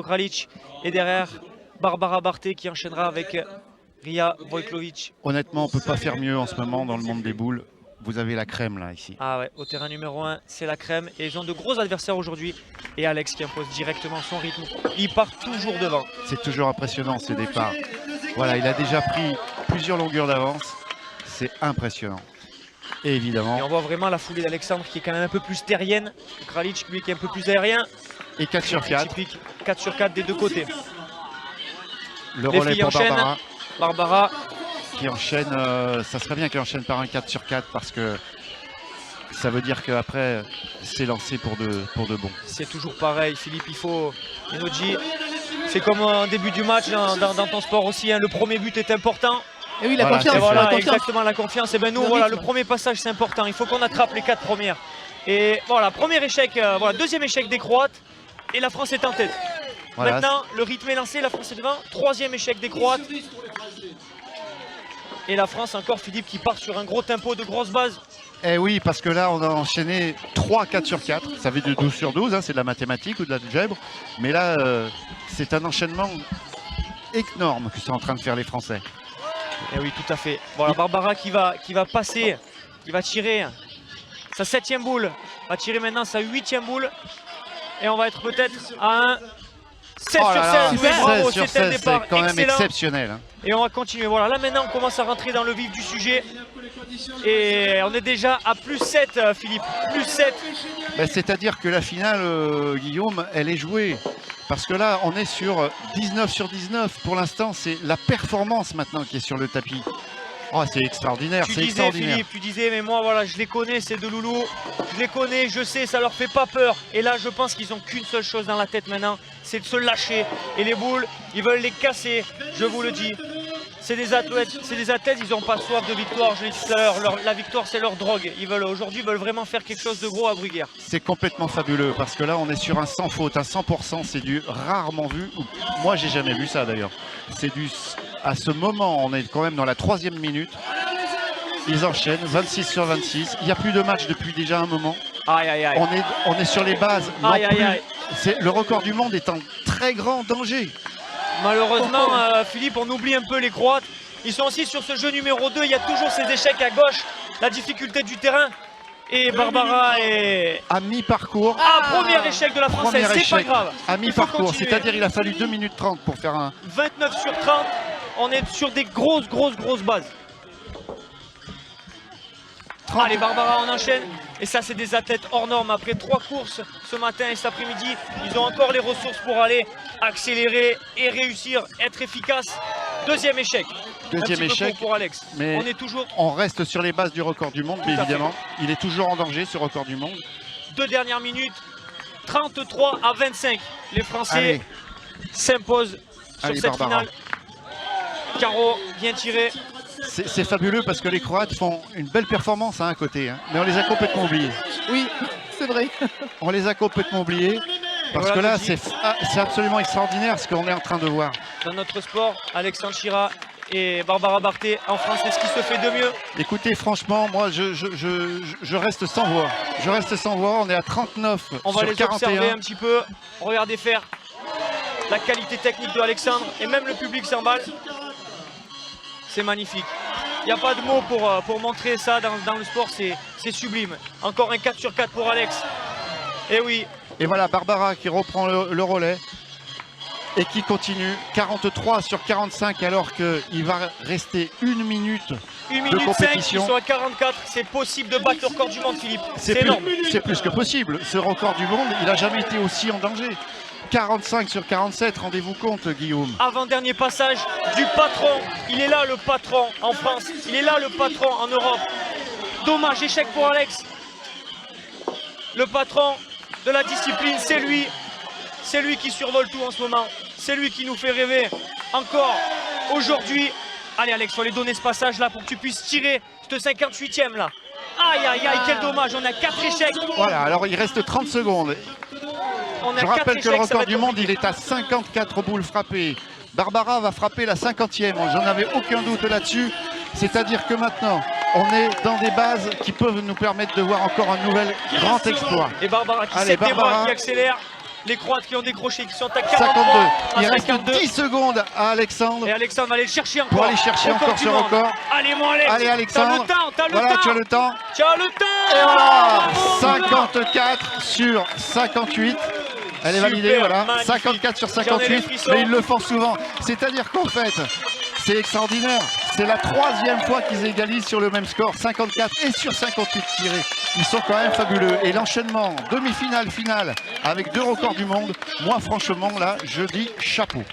Kralic et derrière Barbara Barté qui enchaînera avec Ria Vojklovic. Honnêtement, on ne peut pas faire mieux en ce moment dans le monde des boules. Vous avez la crème là ici. Ah ouais, au terrain numéro 1, c'est la crème. Et ils ont de gros adversaires aujourd'hui. Et Alex qui impose directement son rythme. Il part toujours devant. C'est toujours impressionnant ce départ. Voilà, il a déjà pris plusieurs longueurs d'avance. C'est impressionnant. Et évidemment. Et on voit vraiment la foulée d'Alexandre qui est quand même un peu plus terrienne. Kralic lui qui est un peu plus aérien. Et 4 sur 4. Typique 4 sur 4 des deux côtés. Le relais pour Barbara. Barbara qui enchaîne, ça serait bien qu'elle enchaîne par un 4 sur 4 parce que ça veut dire qu'après c'est lancé pour de bon. C'est toujours pareil Philippe, il faut, Enoji, c'est comme en début du match dans ton sport aussi, hein, le premier but est important. Et oui, la confiance. Et voilà, la confiance. exactement, la confiance. Et ben nous, voilà, le premier passage c'est important, il faut qu'on attrape les 4 premières. Et voilà, premier échec, voilà, deuxième échec des Croates et la France est en tête. Voilà. Maintenant, le rythme est lancé, la France est devant, troisième échec des Croates. Et la France encore, Philippe, qui part sur un gros tempo de grosse base. Eh oui, parce que là, on a enchaîné 3 4 sur 4. Ça fait de 12 sur 12, hein, c'est de la mathématique ou de l'algèbre. Mais là, c'est un enchaînement énorme que sont en train de faire les Français. Eh oui, tout à fait. Voilà, Barbara qui va passer, qui va tirer sa 7e boule. Va tirer maintenant sa 8e boule. Et on va être peut-être à un 16 sur 16. Oui, bravo, 16 sur 16, c'est quand même exceptionnel. Hein. Et on va continuer. Voilà, là maintenant on commence à rentrer dans le vif du sujet. Et on est déjà à plus 7, Philippe. Plus 7. Ben, c'est-à-dire que la finale, Guillaume, elle est jouée. Parce que là, on est sur 19 sur 19. Pour l'instant, c'est la performance maintenant qui est sur le tapis. Oh, c'est extraordinaire, c'est extraordinaire. Philippe, tu disais, mais moi, voilà, je les connais, ces deux loulous. Je les connais, je sais, ça leur fait pas peur. Et là, je pense qu'ils ont qu'une seule chose dans la tête maintenant, c'est de se lâcher. Et les boules, ils veulent les casser, je vous le dis. C'est des athlètes, ils n'ont pas soif de victoire, je l'ai dit tout à l'heure. La victoire, c'est leur drogue. Aujourd'hui, ils veulent vraiment faire quelque chose de gros à Bruguière. C'est complètement fabuleux, parce que là, on est sur un sans faute, un 100%. C'est du rarement vu. Moi, j'ai jamais vu ça, d'ailleurs. C'est du... À ce moment, on est quand même dans la 3e minute. Ils enchaînent, 26 sur 26. Il n'y a plus de match depuis déjà un moment. Aïe, aïe, aïe. On est sur les bases. Aïe, aïe, aïe. Le record du monde est en très grand danger. Malheureusement, Philippe, on oublie un peu les Croates. Ils sont aussi sur ce jeu numéro 2. Il y a toujours ces échecs à gauche, la difficulté du terrain. Et Barbara est... à mi-parcours. Premier échec de la Française, c'est pas grave. À mi-parcours, c'est-à-dire il a fallu 2 minutes 30 pour faire un... 29 sur 30, on est sur des grosses bases. 30. Allez, Barbara, on enchaîne. Et ça, c'est des athlètes hors normes. Après 3 courses ce matin et cet après-midi, ils ont encore les ressources pour aller accélérer et réussir, être efficace. Deuxième échec. Deuxième échec pour Alex. Mais on reste sur les bases du record du monde, mais évidemment. Il est toujours en danger, ce record du monde. 2 dernières minutes, 33 à 25. Les Français s'imposent sur cette finale. Caro, bien tiré. C'est fabuleux parce que les Croates font une belle performance à un côté, hein, mais on les a complètement oubliés. Oui, c'est vrai. On les a complètement oubliés parce que là, c'est absolument extraordinaire ce qu'on est en train de voir. Dans notre sport, Alexandre Chira et Barbara Barté, en France, c'est ce qui se fait de mieux. Écoutez, franchement, moi, je reste sans voix. Je reste sans voix, on est à 39 sur 41. On va les observer un petit peu. Regardez faire la qualité technique de Alexandre et même le public s'emballe. C'est magnifique. Il n'y a pas de mots pour montrer ça dans le sport, c'est sublime. Encore un 4 sur 4 pour Alex. Et oui. Et voilà, Barbara qui reprend le relais et qui continue. 43 sur 45 alors qu'il va rester 1 minute de compétition. 5, ils sont à 44, c'est possible de battre le record du monde, Philippe. C'est énorme. C'est plus que possible. Ce record du monde, il n'a jamais été aussi en danger. 45 sur 47, rendez-vous compte, Guillaume. Avant-dernier passage du patron. Il est là, le patron en France. Il est là, le patron en Europe. Dommage, échec pour Alex. Le patron de la discipline, c'est lui. C'est lui qui survole tout en ce moment. C'est lui qui nous fait rêver. Encore aujourd'hui. Allez, Alex, il faut aller donner ce passage-là pour que tu puisses tirer ce 58e là. Aïe, aïe, aïe, quel dommage. On a 4 échecs. Voilà, alors il reste 30 secondes. Je rappelle que le record du monde, il est à 54 boules frappées. Barbara va frapper la 50e, j'en avais aucun doute là-dessus. C'est-à-dire que maintenant, on est dans des bases qui peuvent nous permettre de voir encore un nouvel grand exploit. Et Barbara qui s'éteint, qui accélère. Les Croates qui ont décroché, qui sont à 52. 43, Il à reste 52. 10 secondes à Alexandre Et Alexandre va aller le chercher encore. pour aller chercher Record encore du ce monde. record. Allez mon Alex, Allez Alexandre, t'as le voilà, temps. tu as le temps. Tu as le temps. Et voilà, Bravo, voilà. 54 sur 58. Elle est Super, validée, voilà. magnifique. 54 sur J'en ai les 58, frissons. mais ils le font souvent. C'est-à-dire qu'en fait, c'est extraordinaire. C'est la 3e fois qu'ils égalisent sur le même score, 54 et sur 58 tirés. Ils sont quand même fabuleux. Et l'enchaînement, demi-finale, finale, avec 2 records du monde, moi franchement là, je dis chapeau.